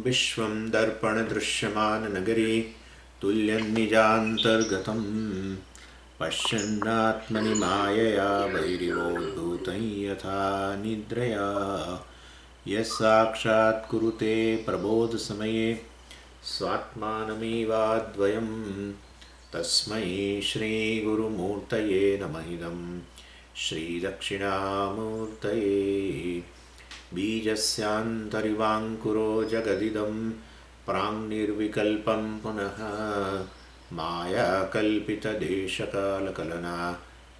विश्वं दर्पणदृश्यमाननगरे तुल्यं निजान्तर्गतं पश्यन्नात्मनि मायया वैरिवोद्धूतं यथा निद्रया यः साक्षात् कुरुते प्रबोधसमये स्वात्मानमेवाद्वयं तस्मै श्रीगुरुमूर्तये नमः इदं श्रीदक्षिणामूर्तये बीजस्यान्तरिवाङ्कुरो जगदिदं प्राङ्निर्विकल्पं पुनः मायाकल्पितदेशकालकलना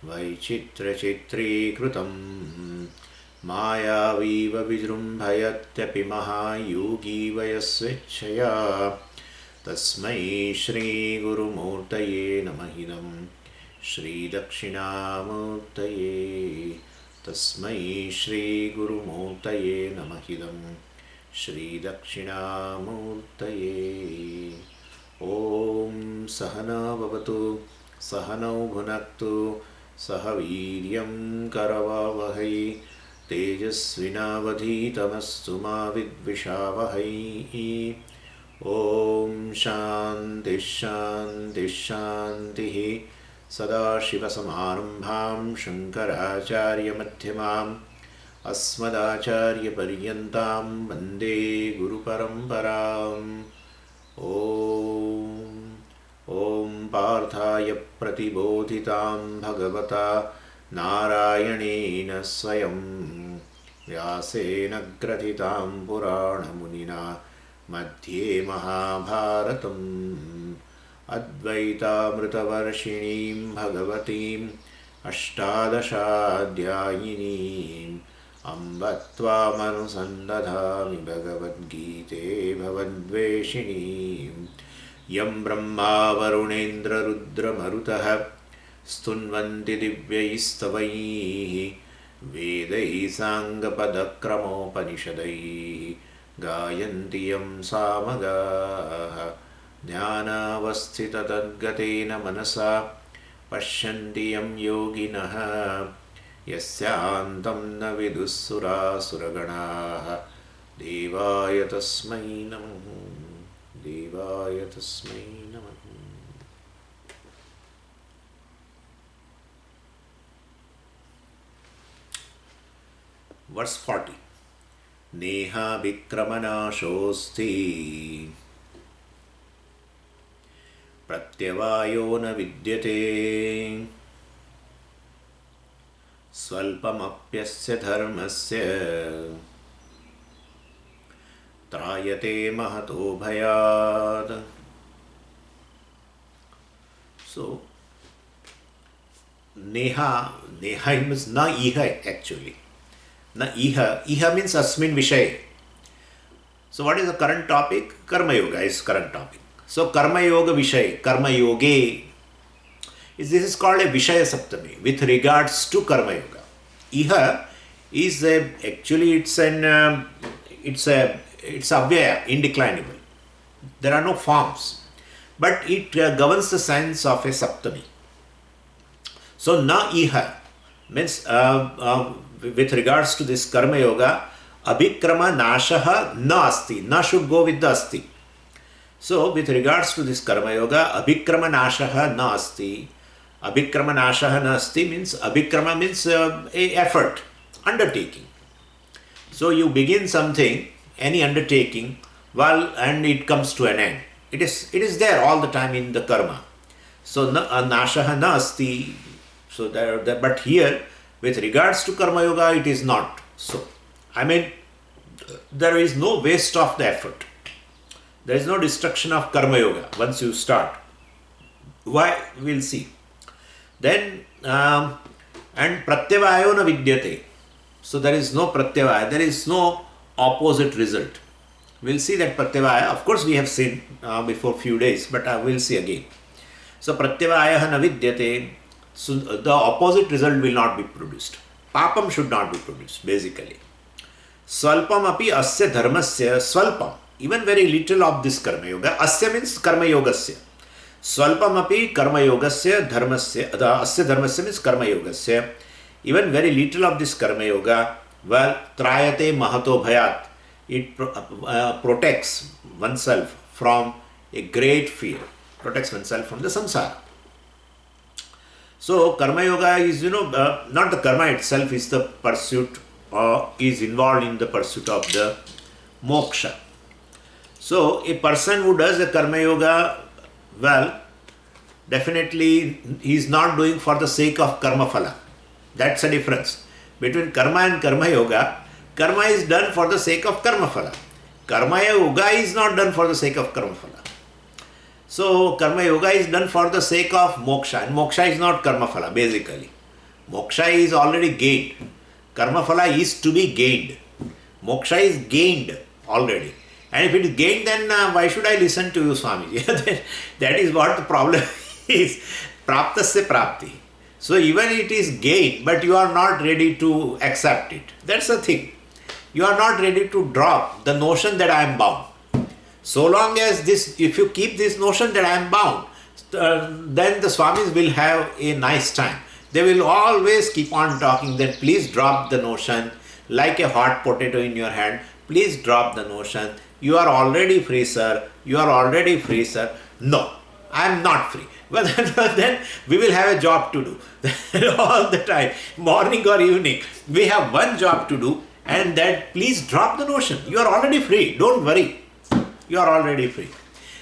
वैचित्र्यचित्रीकृतं मायावीव विजृम्भयत्यपि महायोगी वयस्वेच्छया तस्मै श्रीगुरुमूर्तये नमः इदं श्रीदक्षिणामूर्तये तस्मै श्रीगुरुमूर्तये नमः इदं श्रीदक्षिणामूर्तये ॐ सहना भवतु सहनौ भुनक्तु सह वीर्यं करवावहै तेजस्विनावधीतमस्तु मा विद्विषावहै ॐ शान्तिः शान्तिः शान्तिः सदाशिवसमारम्भां शङ्कराचार्यमध्यमाम् अस्मदाचार्यपर्यन्तां वन्दे गुरुपरम्पराम् ॐ पार्थाय प्रतिबोधितां भगवता नारायणेन स्वयं व्यासेन ग्रथितां पुराणमुनिना मध्ये महाभारतम् अद्वैतामृतवर्षिणीं भगवतीम् अष्टादशाध्यायिनीम् अम्ब त्वामनुसन्दधामि भगवद्गीते भवद्वेषिणीम् यं ब्रह्मा वरुणेन्द्ररुद्रमरुतः स्तुन्वन्ति दिव्यैस्तवैः वेदैः साङ्गपदक्रमोपनिषदैः गायन्ति यं सामगाः ध्यानावस्थिततद्गतेन मनसा पश्यन्ति यं योगिनः यस्यान्तं न विदुःसुरासुरगणाः देवाय तस्मै नमः देवाय तस्मै नमः Verse 40 नेहा विक्रमनाशोऽस्ति प्रत्यवायो न विद्यते स्वल्पमप्यस्य धर्मस्य त्रायते महतो भयात्. So neha means na iha actually. Na iha means asmin vishay. So what is the current topic? Karma yoga is current topic. So karma yoga vishay, karma yoge, this is called a vishaya saptami with regards to karma yoga. Iha is actually it's avyaya, indeclinable. There are no forms, but it governs the sense of a saptami. So na iha means with regards to this karma yoga, abhikrama nashaha na asti. Na should go with the asti. So with regards to this karma yoga, abhikrama nashaha na asti. Abhikrama nashaha na asti means abhikrama means a effort, undertaking. So you begin something, any undertaking, and it comes to an end. It is there all the time in the karma. So nashaha na asti. So but here with regards to karma yoga, it is not so. I mean, there is no waste of the effort. There is no destruction of karma yoga once you start. Why? We'll see. Then and pratyavayo na vidyate. So there is no pratyavaya. There is no opposite result. We'll see that pratyavaya. Of course, we have seen before few days, but we'll see again. So pratyavaya na vidyate. So the opposite result will not be produced. Papam should not be produced, basically. Swalpam api asya dharmasya swalpam. Even very little of this karma yoga. Asya means karma yogasya. Swalpam api karma yogasya dharmasya. Asya dharmasya means karma yogasya. Even very little of this karma yoga, well, trayate mahato bhayat. it protects oneself from a great fear, protects oneself from the samsara. So karma yoga is, not the karma itself is the pursuit, or is involved in the pursuit of the moksha. So a person who does the karma yoga, well, definitely he is not doing for the sake of karma phala. That's a difference between karma and karma yoga. Karma is done for the sake of karma phala. Karma yoga is not done for the sake of karma phala. So karma yoga is done for the sake of moksha, and moksha is not karma phala basically. Moksha is already gained. Karma phala is to be gained. Moksha is gained already. And if it is gained, then why should I listen to you, Swamiji? That is what the problem is. Praptasya prapti. So even it is gained, but you are not ready to accept it. That's the thing. You are not ready to drop the notion that I am bound. So long as this, if you keep this notion that I am bound, then the Swamis will have a nice time. They will always keep on talking that please drop the notion, like a hot potato in your hand. Please drop the notion. You are already free, sir. You are already free, sir. No, I am not free. Well, then we will have a job to do all the time, morning or evening. We have one job to do, and that please drop the notion. You are already free. Don't worry. You are already free.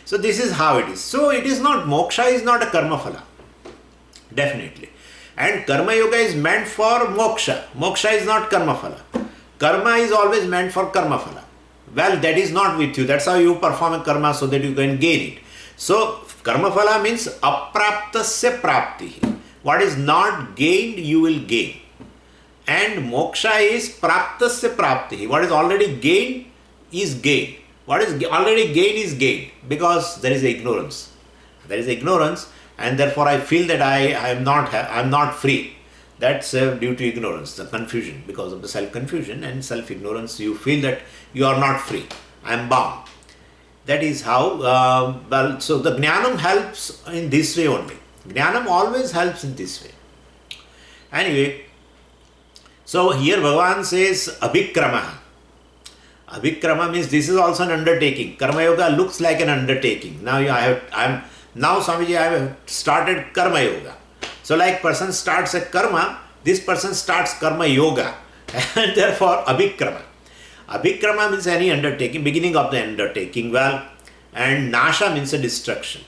So this is how it is. So it is not, moksha is not a karma phala. Definitely. And karma yoga is meant for moksha. Moksha is not karma phala. Karma is always meant for karma phala. Well, that is not with you. That's how you perform a karma so that you can gain it. So karma phala means apraptasya prapti. What is not gained, you will gain. And moksha is praptasya prapti. What is already gained is gained. What is already gained is gained, because there is ignorance. There is ignorance, and therefore I feel that I am not free. That's due to ignorance, the confusion, because of the self-confusion and self-ignorance. You feel that you are not free. I am bound. That is how, so the jnanam helps in this way only. Jnanam always helps in this way. Anyway, so here Bhagavan says abhikrama. Abhikrama means this is also an undertaking. Karma yoga looks like an undertaking. Now Swamiji, I have started karma yoga. So like person starts a karma, this person starts karma yoga. And therefore abhikrama. Abhikrama means any undertaking, beginning of the undertaking. Well, and nasha means a destruction.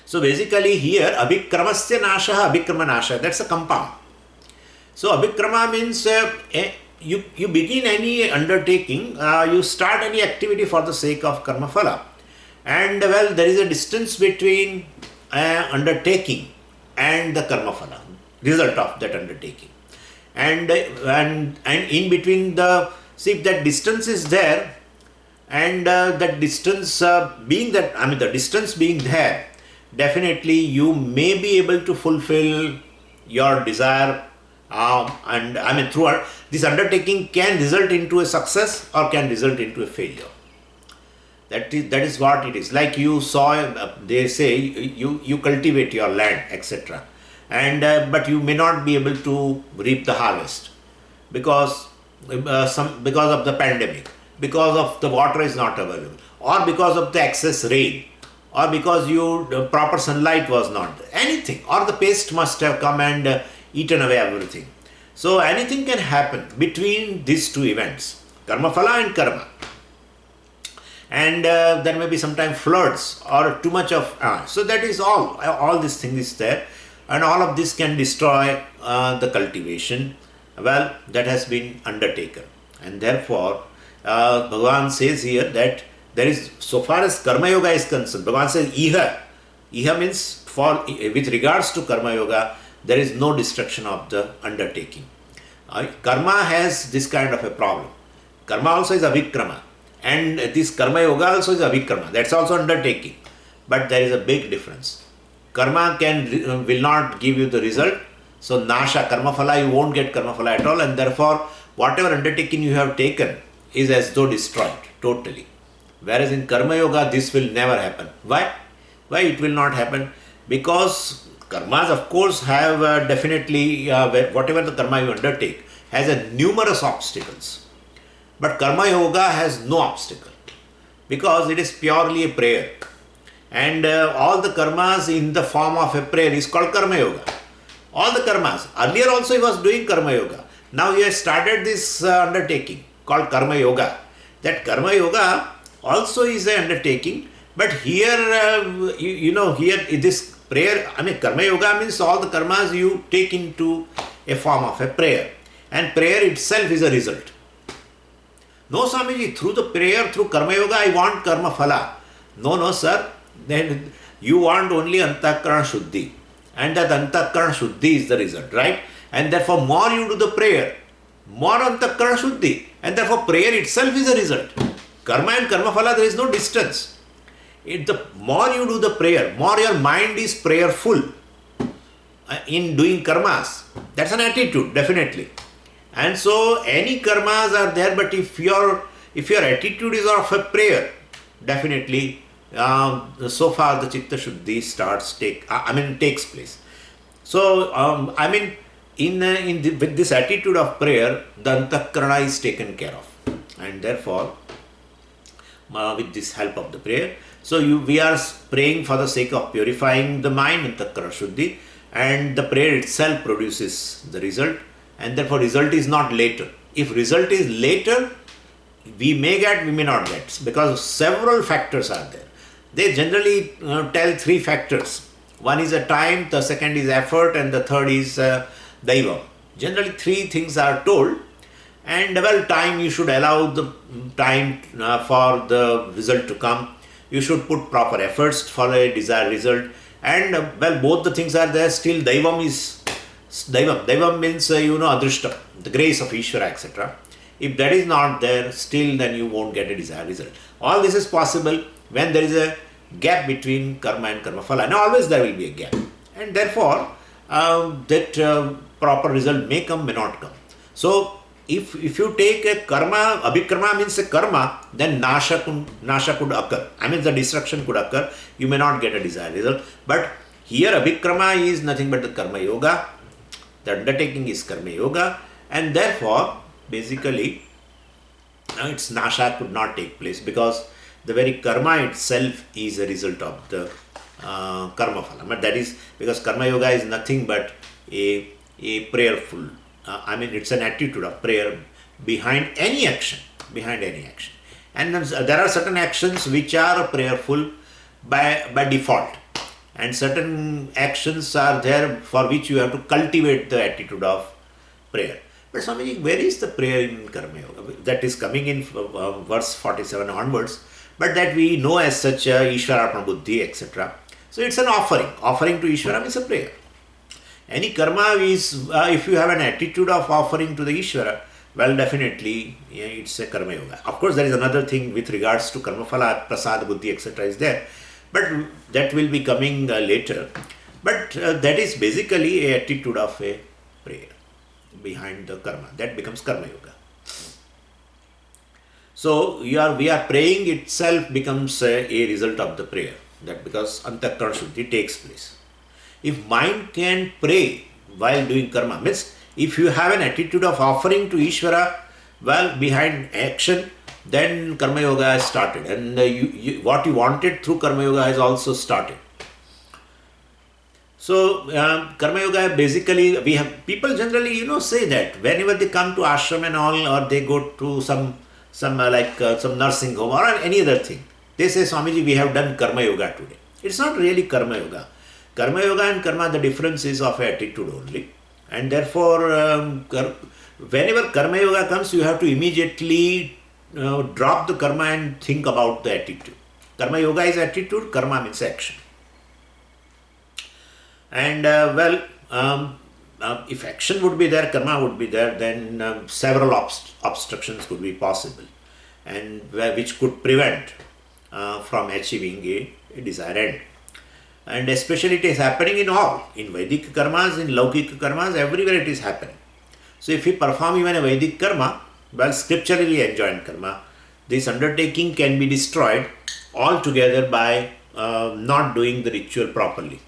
So basically here abhikramasya nasha, abhikrama nasha, that's a compound. So abhikrama means you begin any undertaking, you start any activity for the sake of karma phala. And well, there is a distance between undertaking and the karma phala, result of that undertaking. And in between if that distance is there, and that distance the distance being there, definitely you may be able to fulfill your desire. Throughout this undertaking can result into a success or can result into a failure. That is what it is. Like you saw, they say you cultivate your land, etc. And but you may not be able to reap the harvest because of the pandemic, because of the water is not available, or because of the excess rain, or because the proper sunlight was not there. Anything, or the pest must have come and eaten away everything. So anything can happen between these two events, karma phala and karma. And there may be sometimes floods or too much of, so that is all this thing is there, and all of this can destroy the cultivation, well, that has been undertaken. And therefore, Bhagavan says here that there is, so far as karma yoga is concerned, Bhagavan says iha means with regards to karma yoga, there is no destruction of the undertaking. Karma has this kind of a problem. Karma also is abhikrama, and this karma yoga also is abhikrama. That's also undertaking, but there is a big difference. Karma will not give you the result. So nasha, karma phala, you won't get karma phala at all, and therefore whatever undertaking you have taken is as though destroyed totally. Whereas in karma yoga, this will never happen. Why? Why it will not happen? Because karmas, of course, have definitely, whatever the karma you undertake has a numerous obstacles. But Karma Yoga has no obstacle because it is purely a prayer. And all the karmas in the form of a prayer is called Karma Yoga. All the karmas. Earlier also he was doing Karma Yoga. Now he has started this undertaking called Karma Yoga. That Karma Yoga also is an undertaking, but here, here this prayer, Karma Yoga means all the karmas you take into a form of a prayer. And prayer itself is a result. No, Swamiji, through the prayer, through Karma Yoga, I want Karma Phala. No, sir. Then you want only Antakarana Shuddhi. And that Antakarana Shuddhi is the result, right? And therefore, more you do the prayer, more Antakarana Shuddhi. And therefore, prayer itself is a result. Karma and Karma Phala, there is no distance. The more you do the prayer, more your mind is prayerful in doing karmas. That's an attitude, definitely. And so any karmas are there, but if your attitude is of a prayer, definitely so far the Chitta Shuddhi takes place. So with this attitude of prayer, the Antakarana is taken care of, and therefore with this help of the prayer, so we are praying for the sake of purifying the mind, Antakarana Shuddhi, and the prayer itself produces the result. And therefore result is not later. If result is later, we may get, we may not get, because several factors are there. They generally tell three factors. One is a time, the second is effort, and the third is daiva. Generally three things are told, and time, you should allow the time for the result to come. You should put proper efforts for a desired result, and both the things are there. Still daivam is Daivam means, adrishta, the grace of Ishvara, etc. If that is not there, still then you won't get a desired result. All this is possible when there is a gap between karma and karma phala. And always there will be a gap. And therefore, that proper result may come, may not come. So, if you take a karma, abhikarma means a karma, then nasha could occur. The destruction could occur. You may not get a desired result. But here abhikrama is nothing but the karma yoga. The undertaking is Karma Yoga, and therefore, basically, its nasha could not take place because the very karma itself is a result of the karma phala. But that is because Karma Yoga is nothing but a prayerful, it's an attitude of prayer behind any action. And there are certain actions which are prayerful by default. And certain actions are there for which you have to cultivate the attitude of prayer. But Swamiji, where is the prayer in Karma Yoga? That is coming in verse 47 onwards. But that we know as such Ishvararpana Buddhi, etc. So it's an offering. Offering to Ishvara means a prayer. Any karma is, if you have an attitude of offering to the Ishvara, definitely it's a Karma Yoga. Of course, there is another thing with regards to Karma Phala, Prasad Buddhi, etc. is there. But that will be coming later. But that is basically a attitude of a prayer behind the karma. That becomes Karma Yoga. So we are praying itself becomes a result of the prayer. That because Antakarana Shuddhi takes place. If mind can pray while doing karma, means if you have an attitude of offering to Ishvara behind action, then Karma Yoga has started, and what you wanted through Karma Yoga has also started. So Karma Yoga basically, we have people generally say that whenever they come to ashram and all, or they go to some nursing home or any other thing, they say, Swamiji, we have done Karma Yoga today. It's not really Karma Yoga. Karma Yoga and karma, the difference is of attitude only, and therefore whenever Karma Yoga comes, you have to immediately drop the karma and think about the attitude. Karma Yoga is attitude, karma means action. And if action would be there, karma would be there, then several obstructions could be possible, and which could prevent from achieving a desired end. And especially it is happening in Vedic karmas, in Laukika karmas, everywhere it is happening. So if we perform even a Vedic karma, scripturally enjoined karma, this undertaking can be destroyed altogether by not doing the ritual properly.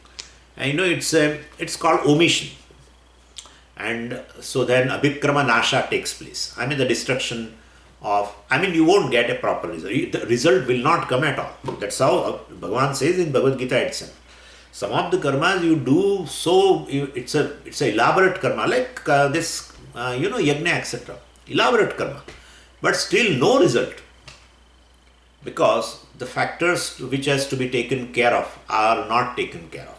And it's called omission. And so then abhikrama nasha takes place. The destruction you won't get a proper result. The result will not come at all. That's how Bhagavan says in Bhagavad Gita itself. Some of the karmas you do, it's a elaborate karma, like this, yajna, etc. Elaborate karma. But still no result. Because the factors which has to be taken care of are not taken care of.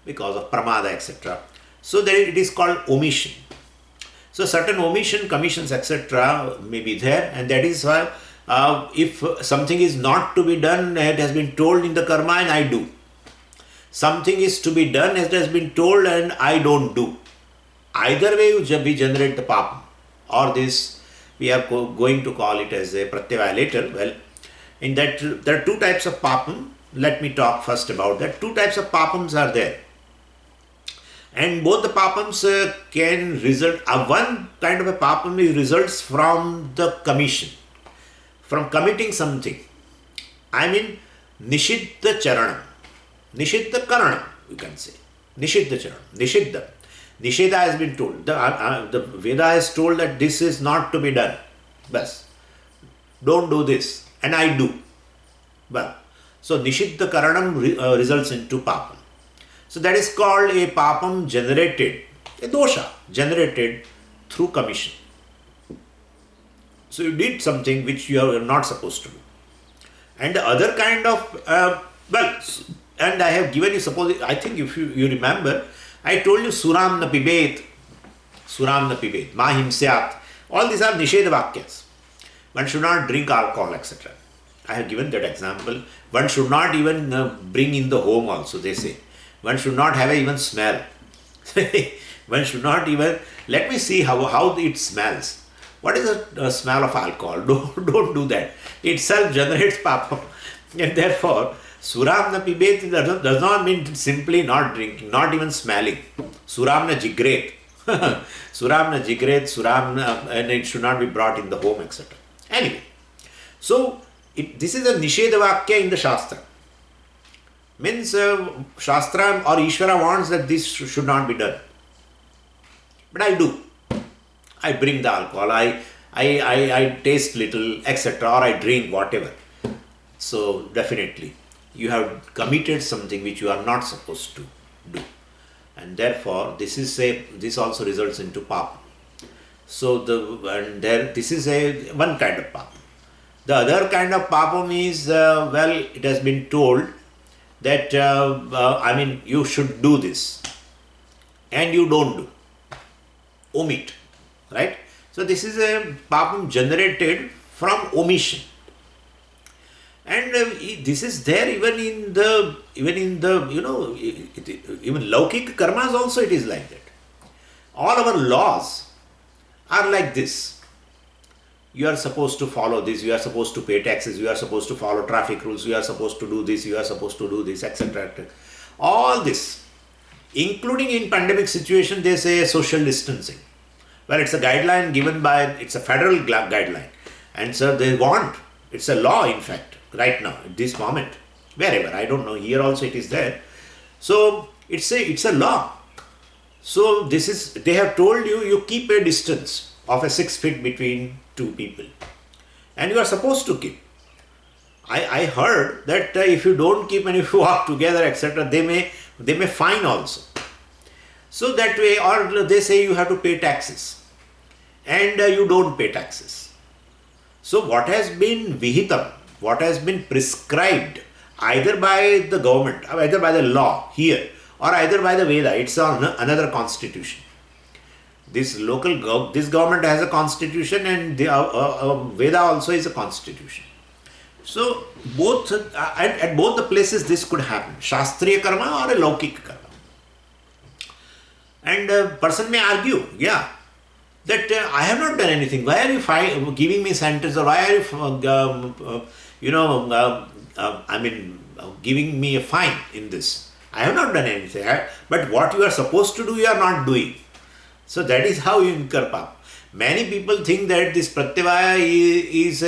Because of pramada, etc. So there it is called omission. So certain omission, commissions, etc. may be there, and that is why if something is not to be done, it has been told in the karma and I do. Something is to be done as it has been told and I don't do. Either way we generate the papam, or this we are going to call it as a pratyavaya later. Well, in that there are two types of papam. Let me talk first about that. Two types of papams are there. And both the papams can result, one kind of a papam results from the commission, from committing something. Nishiddha charanam, nishiddha karanam, you can say. Nishiddha charanam, nishiddha. Nishedha has been told. The Veda has told that this is not to be done. Bas. Don't do this. And I do. Well, so nishiddha karanam results into papam. So that is called a papam generated, a dosha generated through commission. So you did something which you are not supposed to do. And the other kind of, and I have given you, I think if you remember, I told you suram na pibet, ma himsyat. All these are nishedha vakyas. One should not drink alcohol, etc. I have given that example. One should not even bring in the home also, they say. One should not have even smell. One should not even, let me see how it smells. What is the smell of alcohol? Don't do that. Itself generates papam. And therefore, suram na pibet does not mean simply not drinking, not even smelling. Suram na jigret. Suram na jigret, and it should not be brought in the home, etc. Anyway, so this is a nishedha vakya in the Shastra. Means Shastra or Ishvara wants that this should not be done. But I do. I bring the alcohol, I taste little, etc. or I drink whatever. So definitely, you have committed something which you are not supposed to do. And therefore, this also results into papam. So this is one kind of papam. The other kind of papam is, it has been told that, you should do this and you don't do. Omit. Right? So this is a papam generated from omission. And this is there even in the even Laukik karmas also it is like that. All our laws are like this. You are supposed to follow this, you are supposed to pay taxes, you are supposed to follow traffic rules, you are supposed to do this, you are supposed to do this, etc. All this, including in pandemic situation, they say social distancing. Well, it's a guideline given by, it's a federal guideline. And so they want, it's a law in fact, right now, at this moment, wherever, I don't know, here also it is there. So it's a law. So they have told you keep a distance of a 6 feet between two people. And you are supposed to keep. I heard that if you don't keep and if you walk together, etc., they may fine also. So that way, or they say you have to pay taxes. And you don't pay taxes. So what has been vihitam, what has been prescribed either by the government, or either by the law here, or either by the Veda, it's on another constitution. This government has a constitution and the Veda also is a constitution. So at both the places this could happen, Shastriya karma or a Laukik karma. And a person may argue, that I have not done anything. Why are you giving me sentence, or why are you, giving me a fine in this? I have not done anything. But what you are supposed to do, you are not doing. So that is how you incur pap. Many people think that this pratyavaya is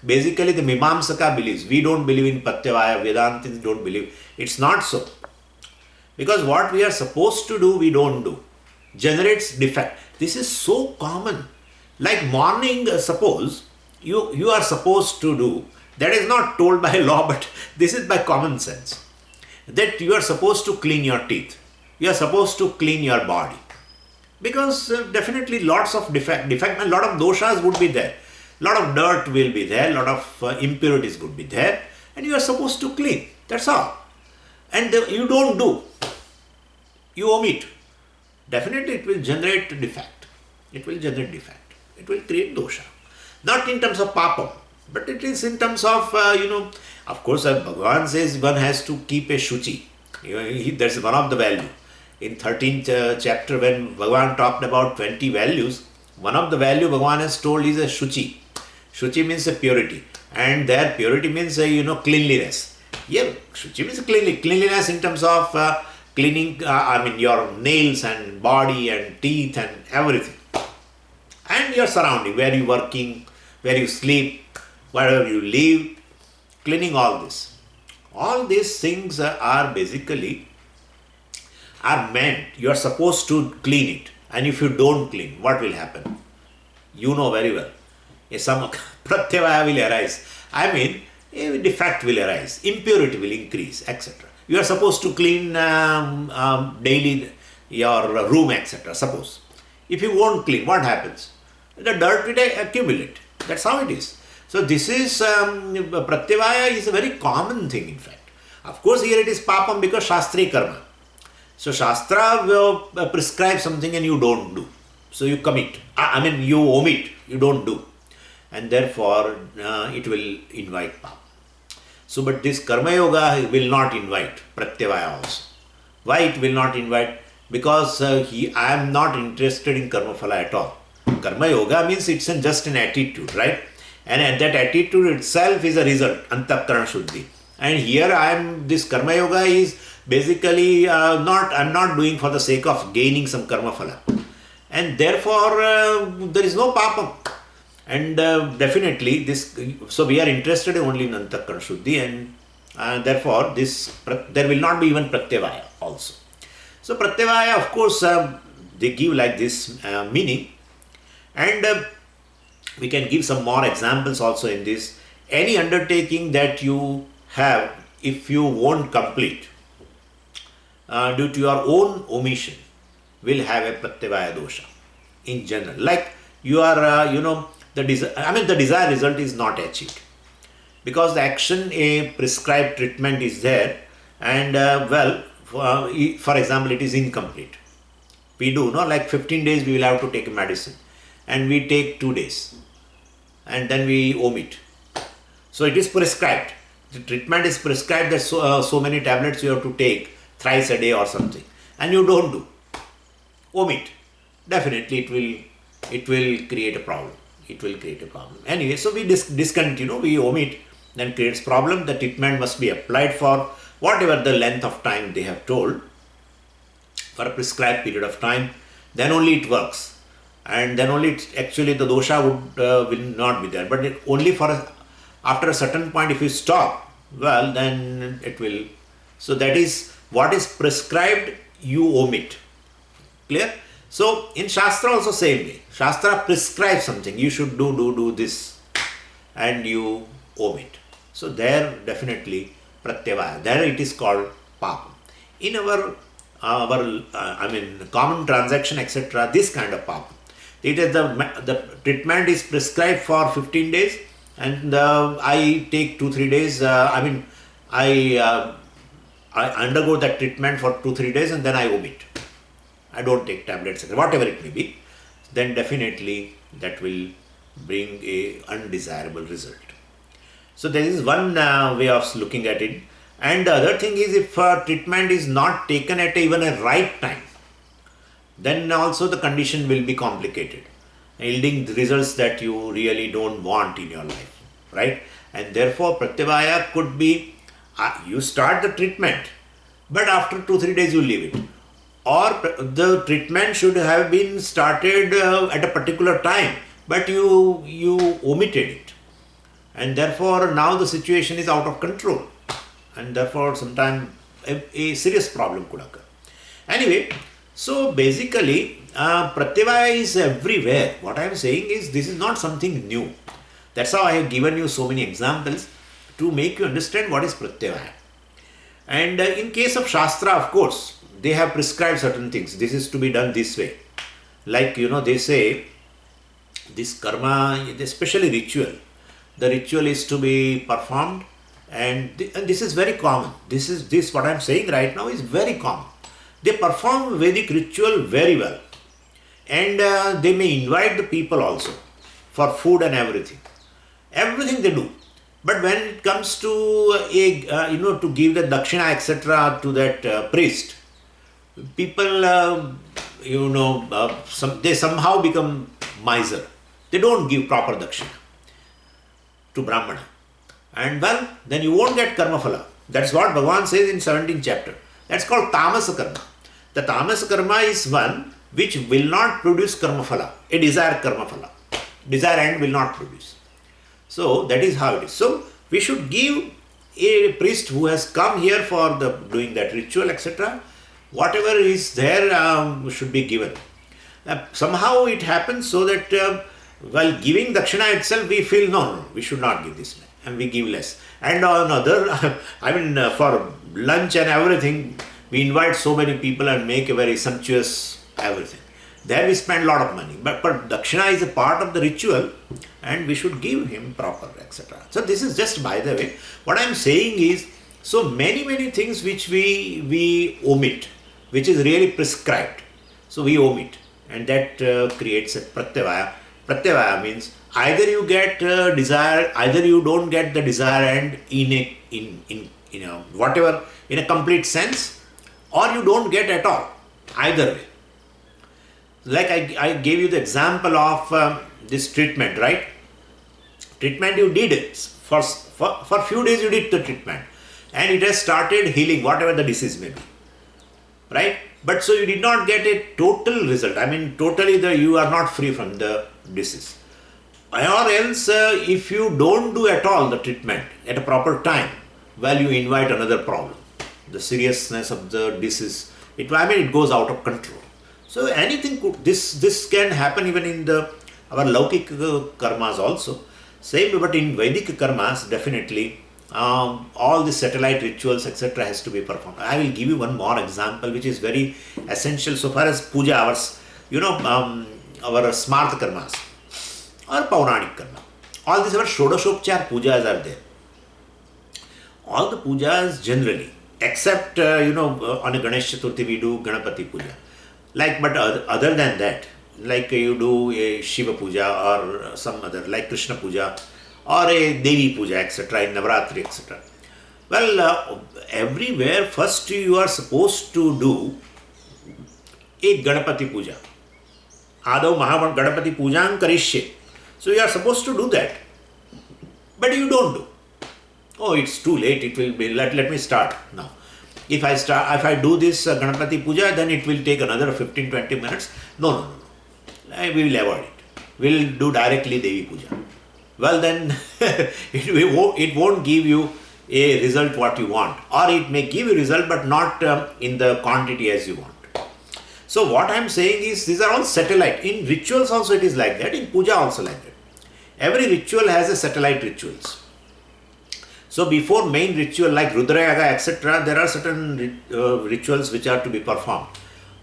basically the Mimamsaka believes. We don't believe in pratyavaya, Vedantins don't believe. It's not so. Because what we are supposed to do, we don't do. Generates defect. This is so common. Like morning, suppose you are supposed to do. That is not told by law, but this is by common sense. That you are supposed to clean your teeth. You are supposed to clean your body. Because definitely lots of defect, a lot of doshas would be there. Lot of dirt will be there, lot of impurities would be there. And you are supposed to clean. That's all. And you don't do. You omit. Definitely it will generate defect. It will generate defect. It will create dosha. Not in terms of papam, but it is in terms of, of course, Bhagavan says one has to keep a shuchi. That's one of the value. In 13th chapter, when Bhagavan talked about 20 values, one of the value Bhagavan has told is a shuchi. Shuchi means a purity. And there purity means, cleanliness. Yeah, shuchi means cleanliness in terms of cleaning, your nails and body and teeth and everything. And your surrounding, where you working, where you sleep, wherever you live, cleaning all this. All these things are basically meant, you are supposed to clean it. And if you don't clean, what will happen? You know very well. Some pratyavaya will arise. A defect will arise, impurity will increase, etc. You are supposed to clean daily your room, etc. Suppose. If you won't clean, what happens? The dirt will accumulate. That's how it is. So this is, pratyavaya is a very common thing in fact. Of course here it is papam because shastri karma. So Shastra will prescribe something and you don't do. So you commit. You omit. You don't do. And therefore it will invite papa. So but this Karma Yoga will not invite Pratyavaya also. Why it will not invite? Because I am not interested in Karma Phala at all. Karma Yoga means it's just an attitude, right? And that attitude itself is a result, Antakarana Shuddhi. And here this Karma Yoga is basically I'm not doing for the sake of gaining some karma phala. And therefore there is no papam. And definitely so we are interested only in Antakarana Shuddhi, and therefore there will not be even Pratyavaya also. So Pratyavaya, of course, they give like this meaning, and we can give some more examples also in this. Any undertaking that you have, if you won't complete, due to your own omission, will have a pratyavaya dosha in general. Like you are, the desired result is not achieved because the action, a prescribed treatment is there, and for example, it is incomplete. We do, like 15 days we will have to take a medicine, and we take 2 days, and then we omit. So it is prescribed. The treatment is prescribed that so many tablets you have to take thrice a day or something, and you don't do, omit, definitely it will create a problem. It will create a problem. Anyway, so we discontinue, we omit, then creates problem. The treatment must be applied for whatever the length of time they have told, for a prescribed period of time, then only it works. And then only actually the dosha will not be there. But only after a certain point, if you stop, well, then it will. So that is what is prescribed, you omit. Clear? So in Shastra also same way. Shastra prescribes something. You should do this, and you omit. So there definitely pratyavaya. There it is called papa. In our common transaction, etc., this kind of papa. It is the treatment is prescribed for 15 days, and I take 2-3 days. I undergo that treatment for 2-3 days, and then I omit. I don't take tablets, whatever it may be. Then definitely that will bring a undesirable result. So there is one way of looking at it. And the other thing is, if treatment is not taken at even a right time, then also the condition will be complicated, yielding the results that you really don't want in your life, right? And therefore pratyavaya could be, you start the treatment, but after 2-3 days you leave it. Or the treatment should have been started at a particular time, but you omitted it. And therefore now the situation is out of control. And therefore sometimes a serious problem could occur. Anyway, so basically pratyavaya is everywhere. What I am saying is, this is not something new. That's how I have given you so many examples to make you understand what is pratyavaya. And in case of Shastra, of course, they have prescribed certain things. This is to be done this way. Like, they say this karma, especially ritual, the ritual is to be performed, and this is very common. This what I am saying right now is very common. They perform Vedic ritual very well, and they may invite the people also for food and everything. Everything they do. But when it comes to to give the dakshina etc. to that priest, people they somehow become miser. They don't give proper dakshina to Brahmana. And well, then you won't get karma phala. That's what Bhagavan says in 17th chapter. That's called tamasa karma. The tamasa karma is one which will not produce karma phala, a desired karma phala. Desire end will not produce. So that is how it is. So we should give a priest who has come here for the doing that ritual etc. Whatever is there should be given. Somehow it happens so that while giving dakshina itself we feel no, we should not give this, and we give less. And on other, for lunch and everything, we invite so many people and make a very sumptuous everything. There we spend a lot of money. But dakshina is a part of the ritual and we should give him proper, etc. So this is just by the way. What I am saying is, so many things which we omit, which is really prescribed. So we omit, and that creates a pratyavaya. Pratyavaya means either you get desire, either you don't get the desire and in whatever, in a complete sense, or you don't get at all. Either way. Like I gave you the example of this treatment, right? Treatment you did it. For few days you did the treatment. And it has started healing whatever the disease may be. Right? But so you did not get a total result. Totally you are not free from the disease. Or else if you don't do at all the treatment at a proper time, well, you invite another problem. The seriousness of the disease, it goes out of control. So anything this can happen even in our Laukik karmas also. Same, but in Vedic karmas, definitely all the satellite rituals etc. has to be performed. I will give you one more example which is very essential so far as puja, our smartha karmas or pauranik karma. All these our shodashopchar pujas are there. All the pujas generally, except on a Ganesh Chaturthi we do Ganapati puja. But other than that, like you do a Shiva puja or some other, like Krishna puja or a Devi puja, etc., in Navaratri, etc. Well, everywhere first you are supposed to do a Ganapati puja. Adau Mahavan Ganapati Pujam Karishye. So you are supposed to do that. But you don't do. Oh, it's too late, it will be, let me start now. If I do this Ganapati puja, then it will take another 15-20 minutes. No. We will avoid it. We will do directly Devi puja. Well then, it won't give you a result what you want. Or it may give you result but not in the quantity as you want. So what I am saying is, these are all satellite. In rituals also it is like that. In puja also like that. Every ritual has a satellite rituals. So before main ritual like Rudrayaga etc., there are certain rituals which are to be performed,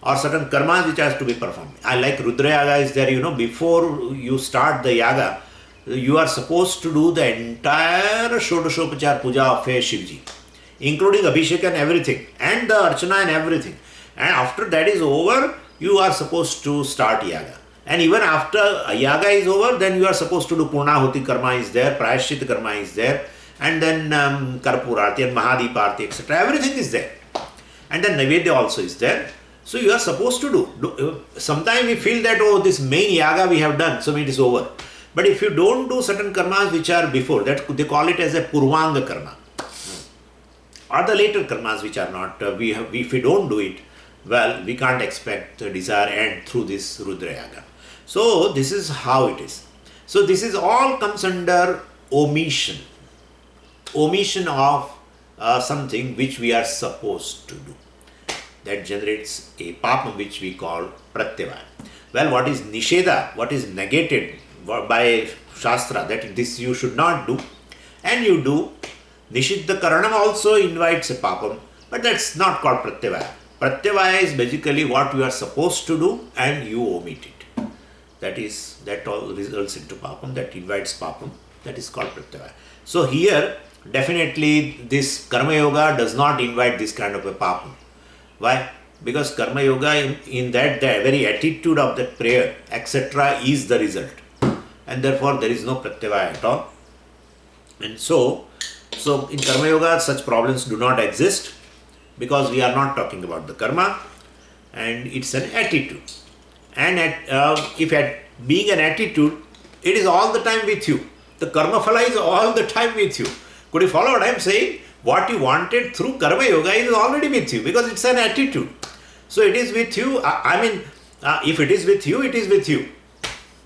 or certain karmas which are to be performed. Like Rudrayaga is there, before you start the yaga, you are supposed to do the entire Shodashopachar puja of a Shivji, including Abhishek and everything, and the Archana and everything. And after that is over, you are supposed to start yaga. And even after yaga is over, then you are supposed to do Purnahuti karma is there, Prayashchit karma is there, and then Karpurarti and Mahadeeparti, etc. Everything is there. And then Naivedya also is there. So you are supposed to do. Sometimes we feel that, this main yaga we have done, so it is over. But if you don't do certain karmas which are before, that they call it as a Purvanga karma. Or the later karmas which are not, if we don't do it, well, we can't expect the desire end through this Rudra yaga. So this is how it is. So this is all comes under omission. Omission of something which we are supposed to do. That generates a papam which we call pratyavaya. Well, what is nisheda, what is negated by Shastra that this you should not do, and you do. Nishiddha Karanam also invites a papam, but that's not called Pratyavaya. Pratyavaya is basically what you are supposed to do and you omit it. That all results into papam, that invites papam. That is called Pratyavaya. So here, definitely this Karma Yoga does not invite this kind of a papam. Why? Because Karma Yoga, in that the very attitude of that prayer, etc., is the result. And therefore there is no Pratyavaya at all. And so in Karma Yoga, such problems do not exist because we are not talking about the karma, and it's an attitude. And being an attitude, it is all the time with you. The karma phala is all the time with you. Could you follow what I am saying? What you wanted through Karma Yoga is already with you because it's an attitude. So it is with you. If it is with you, it is with you.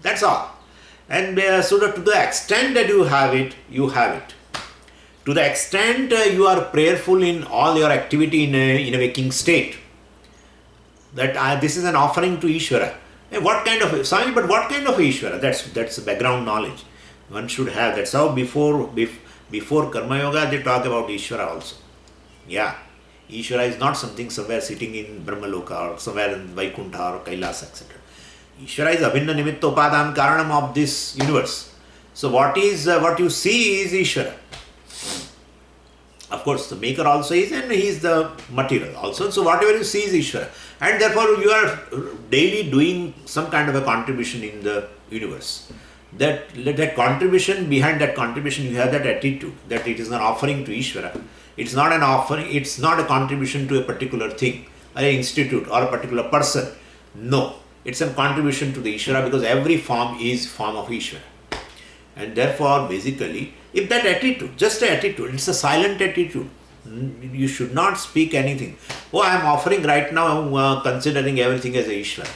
That's all. And so that to the extent that you have it, you have it. To the extent you are prayerful in all your activity in a waking state, that this is an offering to Ishvara. What kind of Ishvara? That's background knowledge one should have. That's how before Karma Yoga they talk about Ishvara also. Yeah, Ishvara is not something somewhere sitting in Brahmaloka or somewhere in Vaikuntha or Kailas, etc. Ishvara is Abhinna Nimitta Upadana Karanam of this universe. So what you see is Ishvara. Of course, the maker also is, and he is the material also. So whatever you see is Ishvara. And therefore you are daily doing some kind of a contribution in the universe. That contribution, behind that contribution you have that attitude, that it is an offering to Ishvara. It's not an offering, it's not a contribution to a particular thing, or an institute, or a particular person. No, it's a contribution to the Ishvara because every form is form of Ishvara. And therefore, basically, if that attitude, just an attitude, it's a silent attitude. You should not speak anything. Oh, I am offering right now, considering everything as a Ishvara.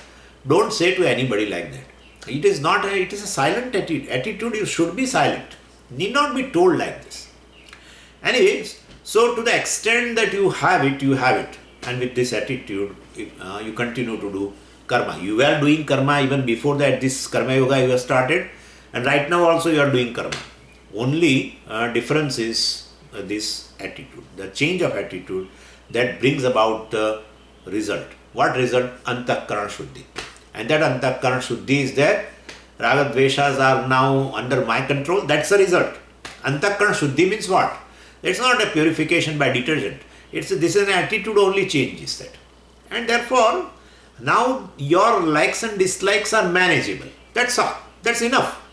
Don't say to anybody like that. It is a silent attitude. Attitude, you should be silent. Need not be told like this. Anyways, so to the extent that you have it, you have it. And with this attitude, you continue to do karma. You were doing karma even before that, this Karma Yoga you have started. And right now also you are doing karma. Only difference is this attitude, the change of attitude that brings about the result. What result? Antahkarana Shuddhi. And that Antahkarana Shuddhi is there. Raga Dveshas are now under my control. That's the result. Antahkarana Shuddhi means what? It's not a purification by detergent. This is an attitude only changes that. And therefore, now your likes and dislikes are manageable. That's all. That's enough.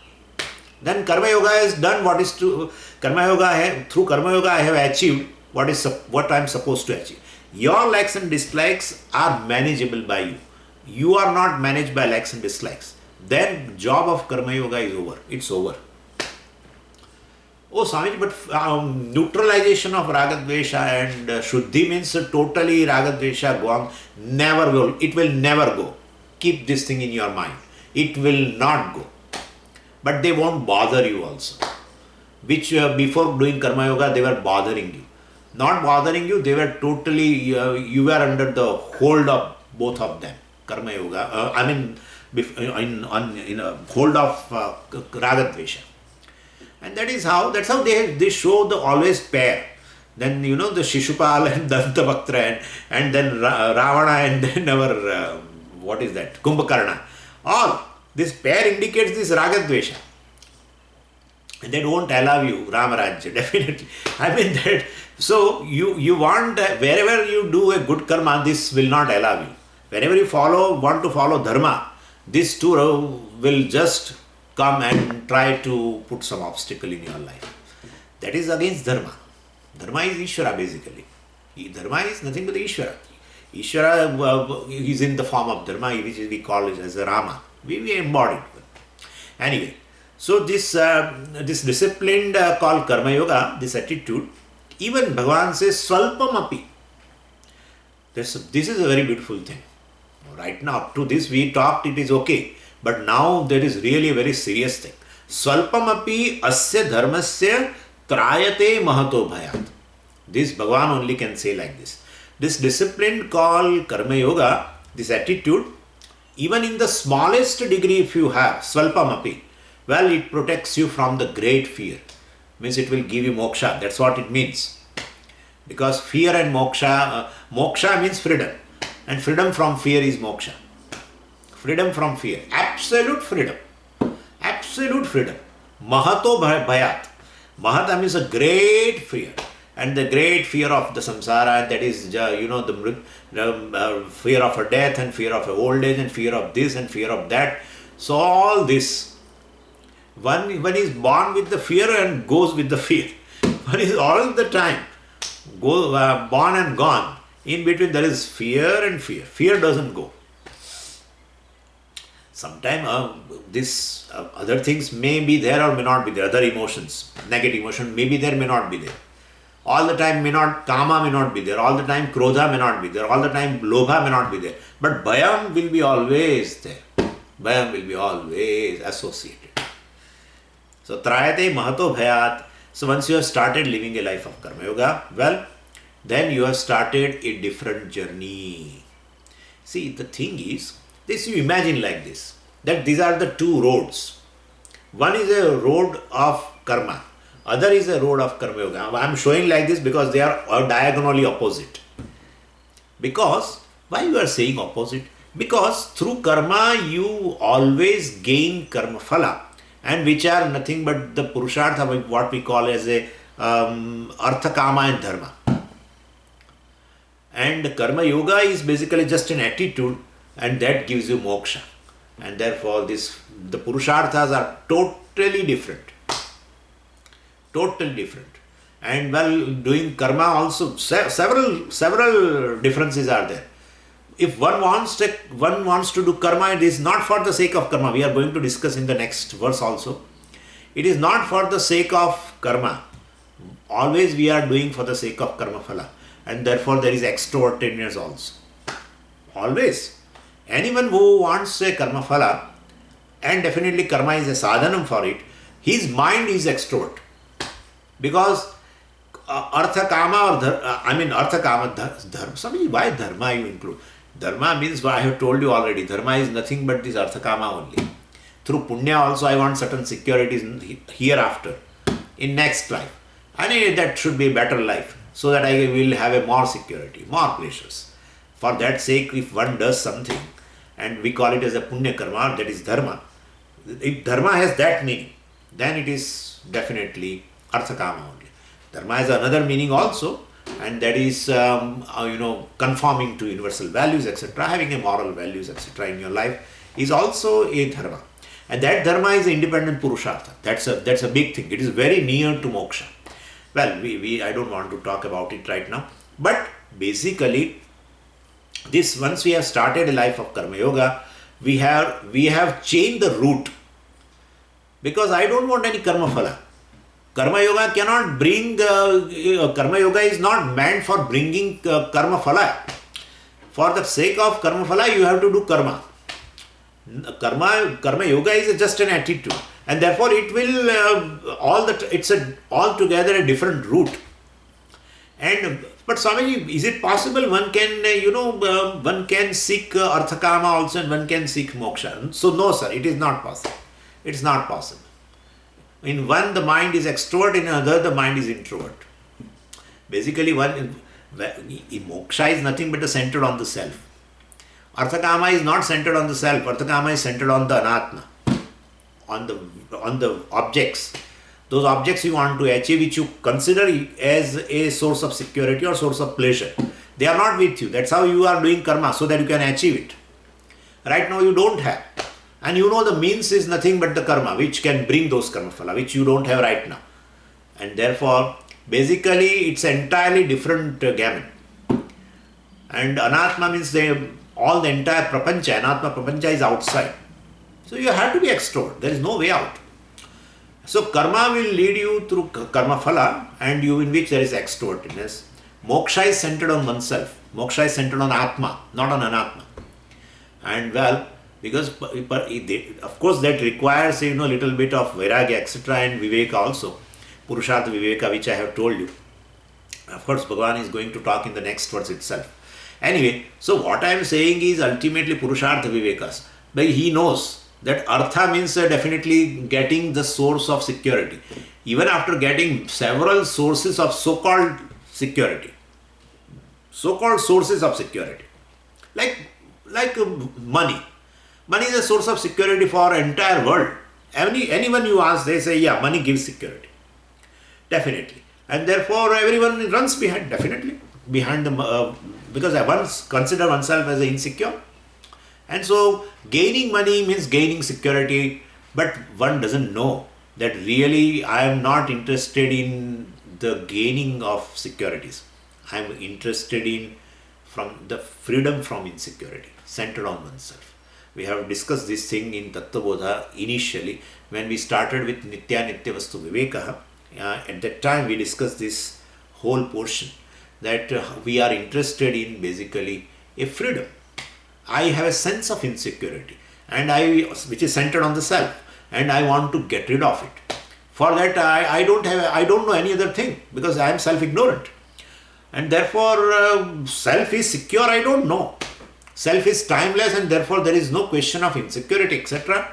Then Karma Yoga has done what is to Karma Yoga. Through Karma Yoga I have achieved what I am supposed to achieve. Your likes and dislikes are manageable by you. You are not managed by likes and dislikes. Then job of Karma Yoga is over. It's over. Oh Swamiji, but neutralization of Raga Dvesha and Shuddhi means totally Raga Dvesha gone. Never will. It will never go. Keep this thing in your mind. It will not go. But they won't bother you also. Which before doing Karma Yoga, they were bothering you. Not bothering you, they were totally, you were under the hold of both of them. Karma Yoga, in a hold of Raga Dvesha. And that's how they show the always pair. Then, the Shishupal and Dantavaktra and then Ravana and then our, Kumbhakarna. All. This pair indicates this Raga Dvesha. And they don't allow you Ramarajya, definitely. So you want, wherever you do a good karma, this will not allow you. Whenever you want to follow dharma, this too will just come and try to put some obstacle in your life. That is against dharma. Dharma is Ishvara basically. Dharma is nothing but Ishvara. Ishvara is in the form of dharma, which we call it as a Rama. We embodied. Anyway, so this discipline called Karma Yoga, this attitude, even Bhagavan says Swalpamapi. This is a very beautiful thing. Right now, up to this we talked, it is okay. But now there is really a very serious thing. Swalpamapi asya dharmasya trayate mahato bhayat. This Bhagavan only can say like this. This discipline called Karma Yoga, this attitude, even in the smallest degree if you have, Swalpamapi, Well, it protects you from the great fear. Means it will give you moksha. That's what it means. Because fear and moksha, moksha means freedom. And freedom from fear is moksha. Freedom from fear. Absolute freedom. Absolute freedom. Mahato bhayat. Mahata means a great fear. And the great fear of the samsara, that is, the fear of a death and fear of a old age and fear of this and fear of that. So all this. One is born with the fear and goes with the fear. One is all the time born and gone. In between there is fear and fear. Fear doesn't go. Sometimes these other things may be there or may not be there. Other emotions, negative emotion may be there, may not be there. All the time kama may not be there. All the time krodha may not be there. All the time lobha may not be there. But bhayam will be always there. Bhayam will be always associated. So trayate mahato bhayat. So once you have started living a life of karma yoga, well, then you have started a different journey. See, the thing is, this you imagine like this, that these are the two roads. One is a road of karma. Other is a road of karma yoga. I am showing like this because they are diagonally opposite. Because, why you are saying opposite? Because through karma you always gain karma phala, and which are nothing but the purushartha, what we call as a artha, kama and dharma. And karma yoga is basically just an attitude, and that gives you moksha. And therefore the purusharthas are totally different. Totally different. And while doing karma also, several differences are there. If one wants to do karma, it is not for the sake of karma. We are going to discuss in the next verse also. It is not for the sake of karma. Always we are doing for the sake of karma phala. And therefore there is extrovertedness also. Always. Anyone who wants a karma phala, and definitely karma is a sadhanam for it, his mind is extrovert. Because artha kama or artha kama dharma. Somebody, why dharma you include? Dharma means, I have told you already, dharma is nothing but this artha kama only. Through punya also I want certain securities hereafter, in next life. And that should be a better life, so that I will have a more security, more pleasures. For that sake, if one does something, and we call it as a punya karma, that is dharma, if dharma has that meaning, then it is definitely artha kama only. Dharma has another meaning also, and that is conforming to universal values, etc., having a moral values, etc., in your life is also a dharma. And that dharma is independent purushartha. That's a big thing. It is very near to moksha. Well, I don't want to talk about it right now, but basically, this, once we have started a life of karma yoga, we have changed the route, because I don't want any karma phala. Karma yoga cannot bring, karma yoga is not meant for bringing karma phala. For the sake of karma phala, you have to do karma. Karma yoga is just an attitude, and therefore it will it's altogether a different route. But Swamiji, is it possible one can one can seek artha kama also, and one can seek moksha? So no, sir, it is not possible. It is not possible. In one the mind is extrovert, in another the mind is introvert. Basically, moksha is nothing but centered on the self. Artha kama is not centered on the self. Artha kama is centered on the anatma, on the objects. Those objects you want to achieve, which you consider as a source of security or source of pleasure, they are not with you. That's how you are doing karma, so that you can achieve it. Right now you don't have. And the means is nothing but the karma, which can bring those karma phala, which you don't have right now. And therefore, basically, it's entirely different gamut. And anatma means all the entire prapancha, anatma prapancha is outside. So you have to be extrovert. There is no way out. So karma will lead you through karma phala, and in which there is extrovertedness. Moksha is centered on oneself. Moksha is centered on atma, not on anatma. And well, because of course that requires little bit of vairagya, etc., and viveka also, purushartha viveka, which I have told you. Of course, Bhagavan is going to talk in the next verse itself. Anyway, so what I am saying is ultimately purushartha vivekas. But he knows That artha means definitely getting the source of security. Even after getting several sources of so-called security, so-called sources of security, like money. Money is a source of security for entire world. Anyone you ask, they say, yeah, money gives security. Definitely. And therefore, everyone runs behind, definitely, behind the, because I once consider oneself as insecure. And so, gaining money means gaining security, but one doesn't know that really I am not interested in the gaining of securities. I am interested in from the freedom from insecurity, centered on oneself. We have discussed this thing in Tattva Bodha initially when we started with Nitya Nitya Vastu Vivekaha. At that time we discussed this whole portion that we are interested in basically a freedom. I have a sense of insecurity and which is centered on the self, and I want to get rid of it. For that I don't know any other thing because I am self-ignorant. And therefore self is secure, I don't know. Self is timeless and therefore there is no question of insecurity, etc.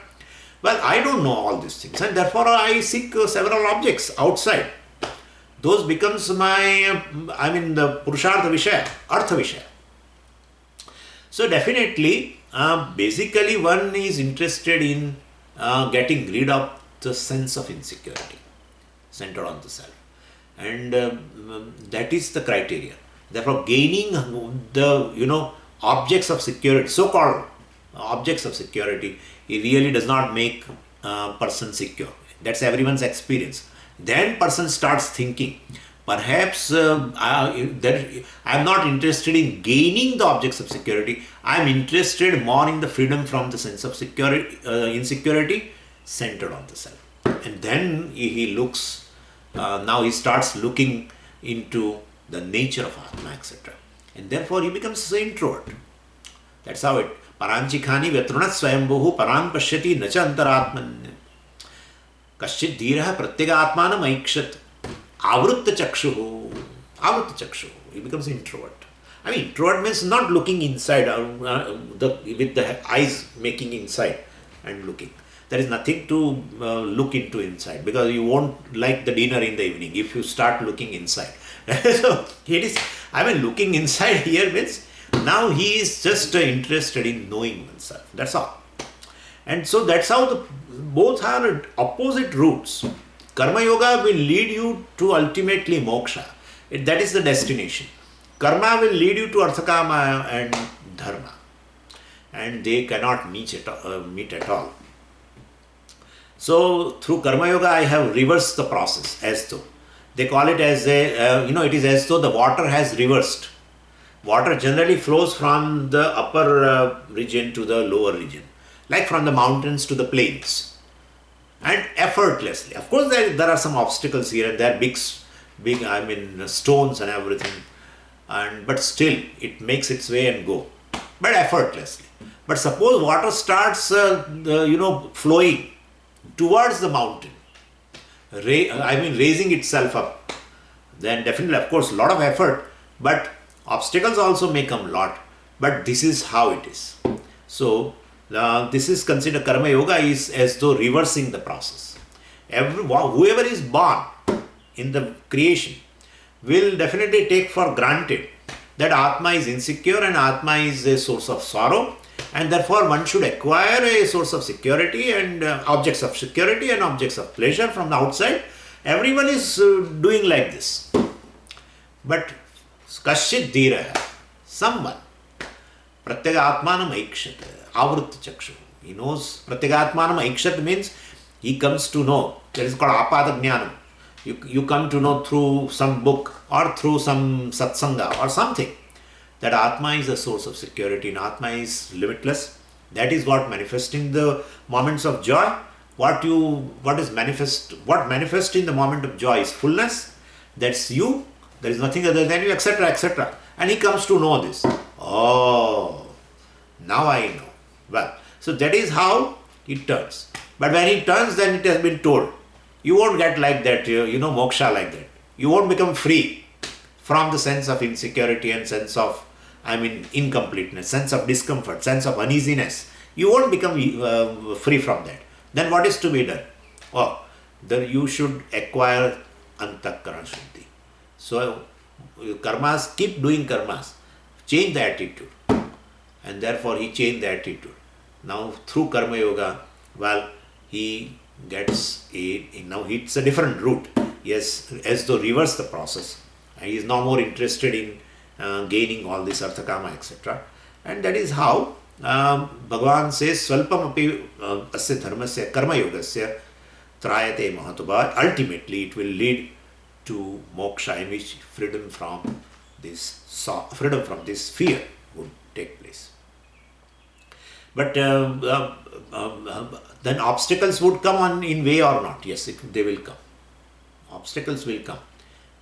Well, I don't know all these things and therefore I seek several objects outside. Those becomes my, the Purushartha Vishaya, Artha Vishaya. So definitely, basically one is interested in getting rid of the sense of insecurity, centered on the self. And that is the criteria. Therefore, gaining the, objects of security, so-called objects of security, it really does not make person secure. That's everyone's experience. Then person starts thinking, perhaps I'm not interested in gaining the objects of security. I'm interested more in the freedom from the sense of security, insecurity, centered on the self. And then he looks, now he starts looking into the nature of Atma, etc. And therefore he becomes an introvert. That's how it. Paranchikhani Vetrunat Swayambhuhu Paran Pashyati Nacha Antaratman Kaschit Dhiraha Pratyega Atmanam Aikshat Avrutta Chakshuhu. He becomes an introvert. Introvert means not looking inside, with the eyes making inside and looking. There is nothing to look into inside because you won't like the dinner in the evening if you start looking inside. So it is, looking inside here means now he is just interested in knowing oneself. That's all. And so that's how both are opposite routes. Karma Yoga will lead you to ultimately moksha. That is the destination. Karma will lead you to Arthakama and Dharma. And they cannot meet at all. So through Karma Yoga I have reversed the process as though. They call it as it is as though the water has reversed. Water generally flows from the upper region to the lower region, like from the mountains to the plains, and effortlessly. Of course, there are some obstacles here and there, big stones and everything, but still it makes its way and go, but effortlessly. But suppose water starts, flowing towards the mountain, raising itself up, then definitely, of course, a lot of effort, but obstacles also may come a lot, but this is how it is. So, this is considered Karma Yoga is as though reversing the process. Whoever is born in the creation will definitely take for granted that Atma is insecure and Atma is a source of sorrow, and therefore one should acquire a source of security and objects of security and objects of pleasure from the outside. Everyone is doing like this. But Kaschit Dhiraha, someone, Pratyega Atmanam Aikshat, Avrutta Chakshu. He knows Pratyega Atmanam Aikshat means he comes to know. That is called Apada Jnanam. You come to know through some book or through some satsanga or something that Atma is a source of security and Atma is limitless. That is what manifests in the moments of joy. What manifests in the moment of joy is fullness. That's you. There is nothing other than you, etc., etc. And he comes to know this. Oh, now I know. Well, so that is how it turns. But when it turns, then it has been told. You won't get like that, moksha like that. You won't become free from the sense of insecurity and sense of, incompleteness, sense of discomfort, sense of uneasiness. You won't become free from that. Then what is to be done? Oh, then you should acquire antakarana shuddhi. So karmas, keep doing karmas, change the attitude. And therefore he changed the attitude. Now through karma yoga, well, he gets now it's a different route. Yes, as though reverse the process. And he is now more interested in gaining all this arthakama, etc. And that is how Bhagavan says, Swalpam api asya dharmasya karma yogasya trayate mahatubha. Ultimately, it will lead to moksha, in which freedom from this fear would take place. But then obstacles would come on in way or not. Yes, they will come. Obstacles will come.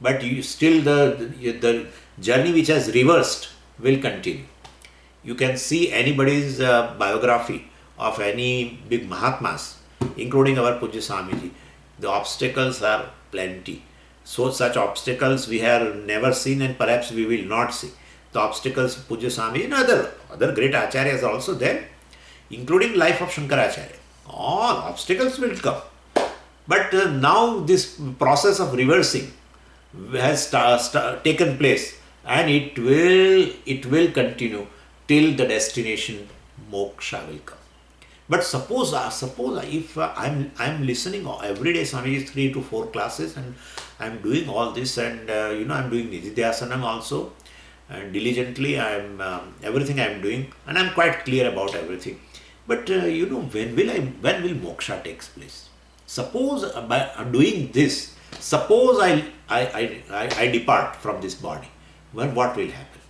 But you still the journey which has reversed will continue. You can see anybody's biography of any big Mahatmas, including our Pujya Swamiji. The obstacles are plenty. So such obstacles we have never seen and perhaps we will not see. The obstacles Pujya Swami and other great acharyas are also there, including life of Shankaracharya. All obstacles will come. But now this process of reversing has taken place, and it will continue till the destination moksha will come. But suppose if I'm listening every day Swamiji's 3 to 4 classes, and I'm doing all this, and I'm doing Nididhyasanam also, and diligently everything I'm doing, and I'm quite clear about everything. But when will moksha takes place? Suppose by doing this, suppose I depart from this body, then what will happen?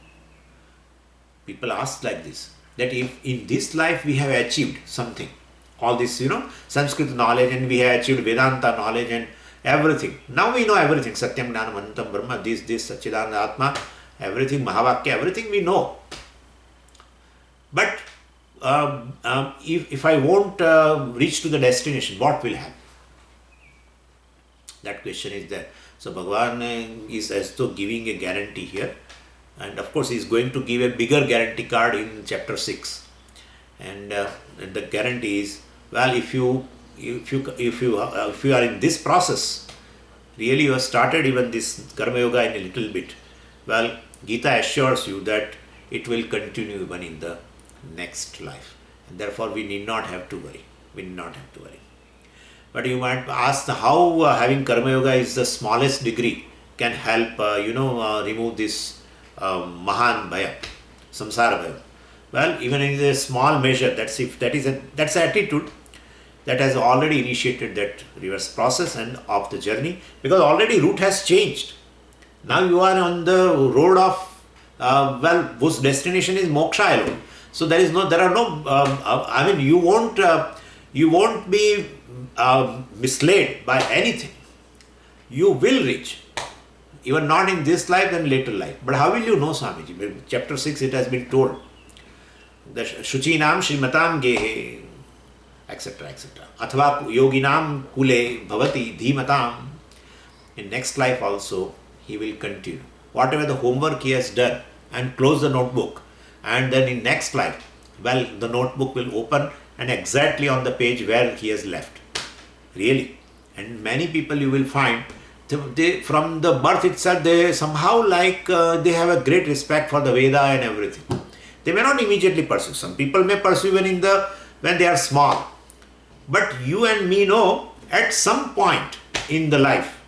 People ask like this, that if in this life we have achieved something, all this Sanskrit knowledge, and we have achieved Vedanta knowledge and everything. Now we know everything. Satyam Jnanam Anantam Brahma, this Satchidananda Atma, everything, Mahavakya, everything we know. But if I won't reach to the destination, what will happen? That question is there. So Bhagavan is as though giving a guarantee here. And of course he is going to give a bigger guarantee card in chapter 6. And the guarantee is, well, if you are in this process, really you have started even this karma yoga in a little bit, well, Gita assures you that it will continue even in the next life. And therefore we need not have to worry. But you might ask how having karma yoga is the smallest degree can help remove this mahan bhaya, samsara bhaya. Well, even in a small measure, that's attitude that has already initiated that reverse process and of the journey, because already route has changed. Now you are on the road of whose destination is moksha alone. So you won't be misled by anything. You will reach. Even not in this life, then later life. But how will you know, Swamiji? In chapter 6 it has been told. The Shuchinam Shrimatam Gehe, etc. etc. Athva Yoginam Kule Bhavati Dhimatam. In next life also, he will continue. Whatever the homework he has done, and close the notebook. And then in next life, well, the notebook will open and exactly on the page where he has left. Really. And many people you will find, from the birth itself, they somehow they have a great respect for the Veda and everything. They may not immediately pursue. Some people may pursue even when they are small. But you and me know at some point in the life,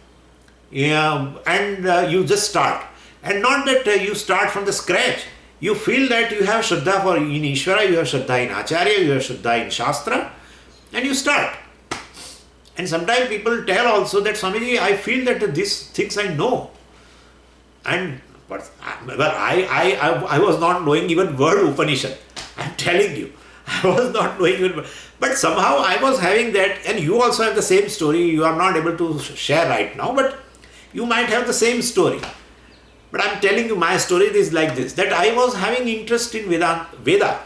and you just start. And not that you start from the scratch. You feel that you have Shraddha in Ishvara, you have Shraddha in Acharya, you have Shraddha in Shastra, and you start. And sometimes people tell also that, Swamiji, I feel that these things I know. I was not knowing even word Upanishad. I am telling you. I was not knowing even. But somehow I was having that, and you also have the same story. You are not able to share right now, but you might have the same story. But I am telling you, my story is like this, that I was having interest in Veda.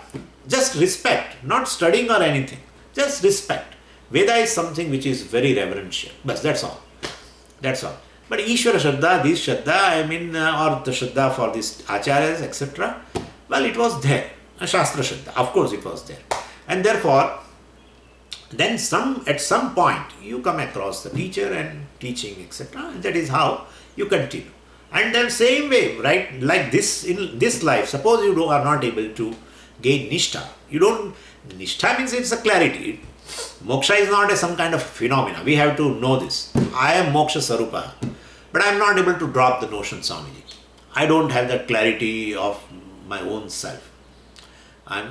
Just respect, not studying or anything. Just respect. Veda is something which is very reverential. But that's all. But Ishvara Shraddha, this Shraddha, or the Shraddha for these Acharyas, etc. Well, it was there. A Shastra Shraddha, of course it was there. And therefore, then at some point you come across the teacher and teaching, etc. And that is how you continue. And then same way, right, like this, in this life, suppose you are not able to gain nishtha. Nishtha means it's a clarity. Moksha is not some kind of phenomena. We have to know this. I am moksha sarupa, but I am not able to drop the notion, Swamiji. I don't have that clarity of my own self.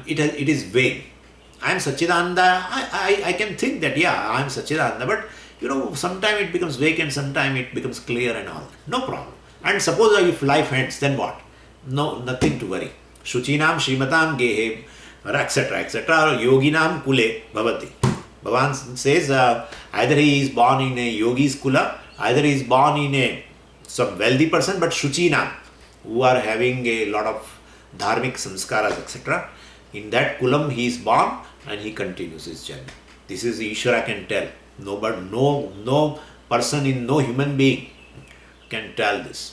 It is vague. I am Satchidananda. I can think that, yeah, I am Satchidananda, but sometimes it becomes vague and sometimes it becomes clear and all. No problem. And suppose if life ends, then what? No, nothing to worry. Shuchinam Srimatam Gehe, etc., etc. Yoginam Kule Bhavati. Bhagavan says either he is born in a yogi's kula, either he is born in some wealthy person, but Shuchinam, who are having a lot of dharmic samskaras, etc. In that kulam he is born and he continues his journey. This is Ishvara can tell. No person, no human being can tell this.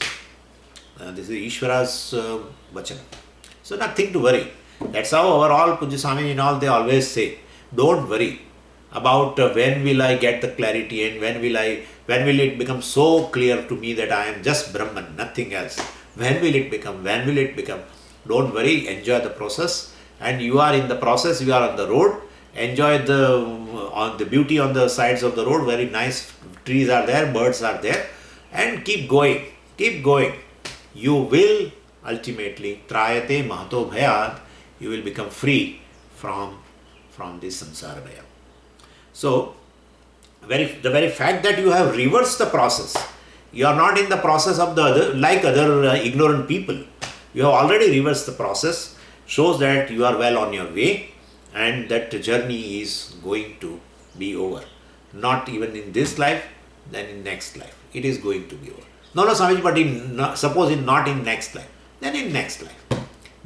This is Ishvara's vachana. So nothing to worry. That's how overall Pujya Swami and all, they always say, don't worry about when will I get the clarity and when will it become so clear to me that I am just Brahman, nothing else. When will it become? Don't worry, enjoy the process. And you are in the process, you are on the road. Enjoy the beauty on the sides of the road. Very nice trees are there, birds are there. And keep going. You will ultimately, trayate mahato bhayat, you will become free from this samsara bhaya. So, the very fact that you have reversed the process, you are not in the process of other ignorant people. You have already reversed the process, shows that you are well on your way and that the journey is going to be over. Not even in this life, then in next life. It is going to be over. No, Swamiji, but suppose not in next life, then in next life.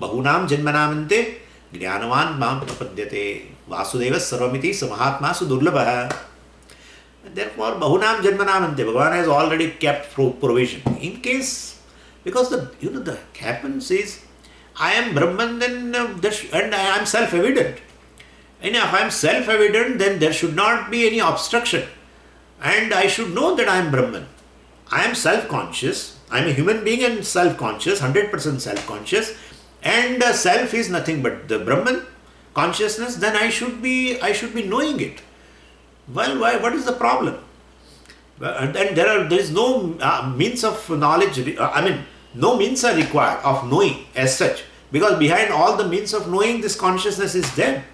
Bahunam janmanamante jnanavan mam prapadyate vasudeva sarvamiti samahatma sudurlabha. Therefore, bahunam janmanamante, Bhagavan has already kept provision. In case, because the happens is, I am Brahman, then and I am self-evident. And if I am self-evident, then there should not be any obstruction. And I should know that I am Brahman. I am self-conscious. I am a human being and self-conscious, 100% self-conscious. And self is nothing but the Brahman consciousness. Then I should be knowing it. Well, why? What is the problem? And there is no means of knowledge. No means are required of knowing as such. Because behind all the means of knowing, this consciousness is there.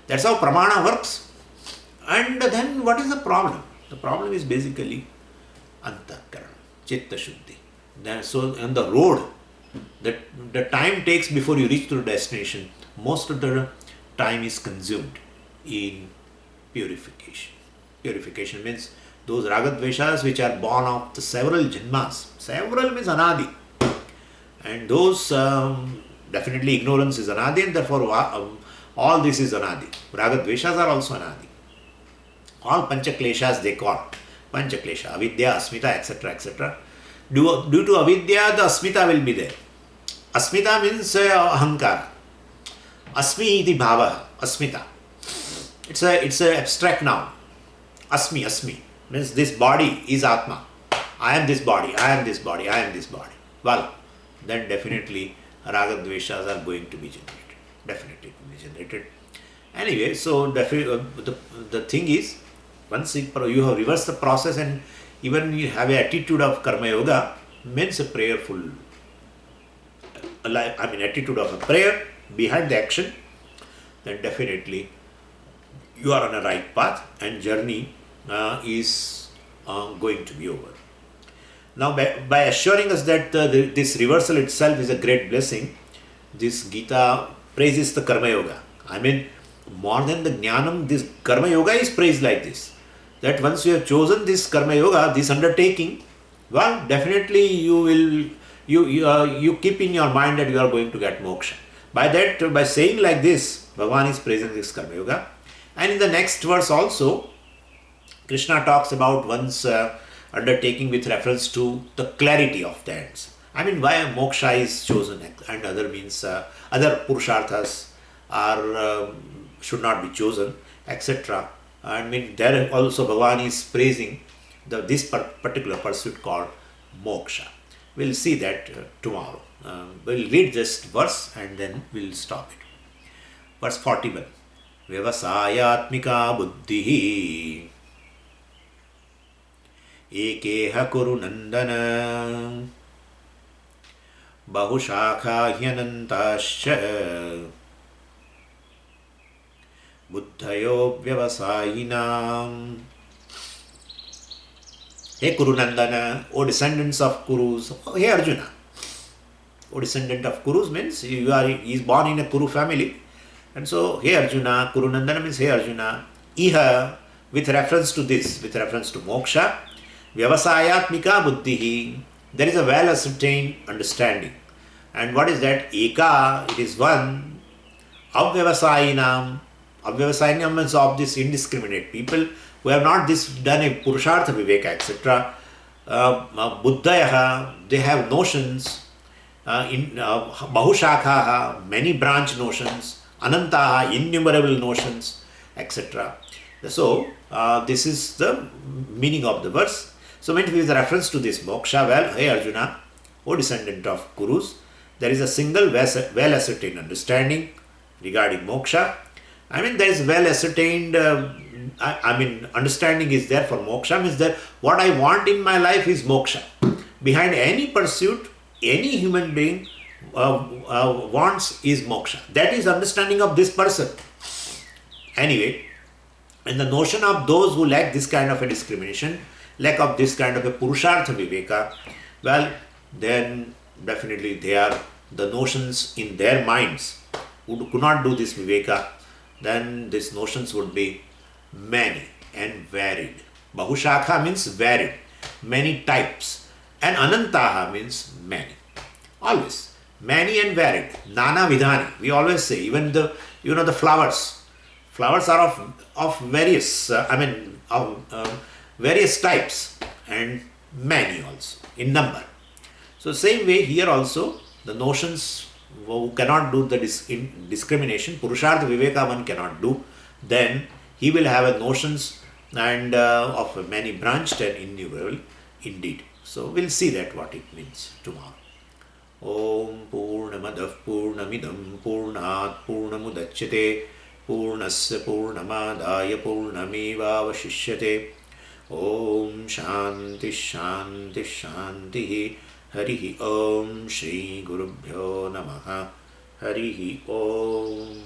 That's how pramana works. And then what is the problem? The problem is basically antakarana, chitta shuddhi. So on the road, the time takes before you reach to the destination. Most of the time is consumed in purification. Purification means those ragadveshas which are born of the several janmas. Several means anadi. And those definitely ignorance is anadi, and therefore all this is anadi. Ragadveshas are also anadi. All panchakleshas they call. Panchaklesha, avidya, asmita, etc., etc. Due to avidya, the asmita will be there. Asmita means ahankar. Asmi iti bhava, asmita. It's a abstract noun. Asmi means this body is Atma. I am this body, I am this body, I am this body. Well, then definitely ragadveshas are going to be generated. Definitely to be generated. Anyway, so the thing is, once you have reversed the process and even you have an attitude of karma yoga, means a prayerful, attitude of a prayer behind the action, then definitely you are on a right path and journey is going to be over. Now, by assuring us that this reversal itself is a great blessing, this Gita praises the karma yoga. More than the jnanam, this karma yoga is praised like this. That once you have chosen this karma yoga, this undertaking, well, definitely you keep in your mind that you are going to get moksha. By saying like this, Bhagavan is praising this karma yoga. And in the next verse also, Krishna talks about one's undertaking with reference to the clarity of the ends. Why moksha is chosen and other means, other purusharthas are should not be chosen, etc. I mean, there also Bhagavan is praising this particular pursuit called moksha. We'll see that tomorrow. We'll read this verse and then we'll stop it. Verse 41. Vyavasayatmika buddhihi ekeha kuru nandana bahushakha hyanantascha buddhayo vyavasayinam. Hey Kurunandana, O descendants of Kurus, hey Arjuna. O descendant of Kurus means he is born in a Kuru family. And so, hey Arjuna, Kurunandana means hey Arjuna. Iha, with reference to this, with reference to moksha, Vyavasayatmika buddhihi, there is a well ascertained understanding. And what is that? Eka, it is one. Avyavasayinam, Avyavasayinam means of this indiscriminate people who have not done a Purushartha Viveka, etc. Buddhayaha, they have notions, Bahushakhaha, many branch notions, Anantaha, innumerable notions, etc. So, this is the meaning of the verse. So, when with reference to this moksha, well, hey Arjuna, O descendant of Kurus, there is a single well ascertained understanding regarding moksha. I mean, there is well ascertained understanding is there for moksha, means that what I want in my life is moksha. Behind any pursuit, any human being wants is moksha. That is understanding of this person. Anyway, and the notion of those who lack this kind of a discrimination, lack of this kind of a Purushartha Viveka, well, then definitely they are the notions in their minds who could not do this Viveka, then these notions would be many and varied. Bahushakha means varied, many types, and Anantaha means many. Always many and varied. Nana vidhani. We always say, even the flowers. Flowers are of various. Various types and many also in number. So same way here also the notions who cannot do the discrimination, Purushartha Viveka one cannot do, then he will have a notions and of many branched and innumerable indeed. So we'll see that what it means tomorrow. Om Purnamadav Purnamidam Purnat Purnamudachyate Purnasya Purnamadaya Purnameva Vashishyate. Om Shanti Shanti Shanti. Harihi Om Shri Gurubhyo Namaha. Harihi Om.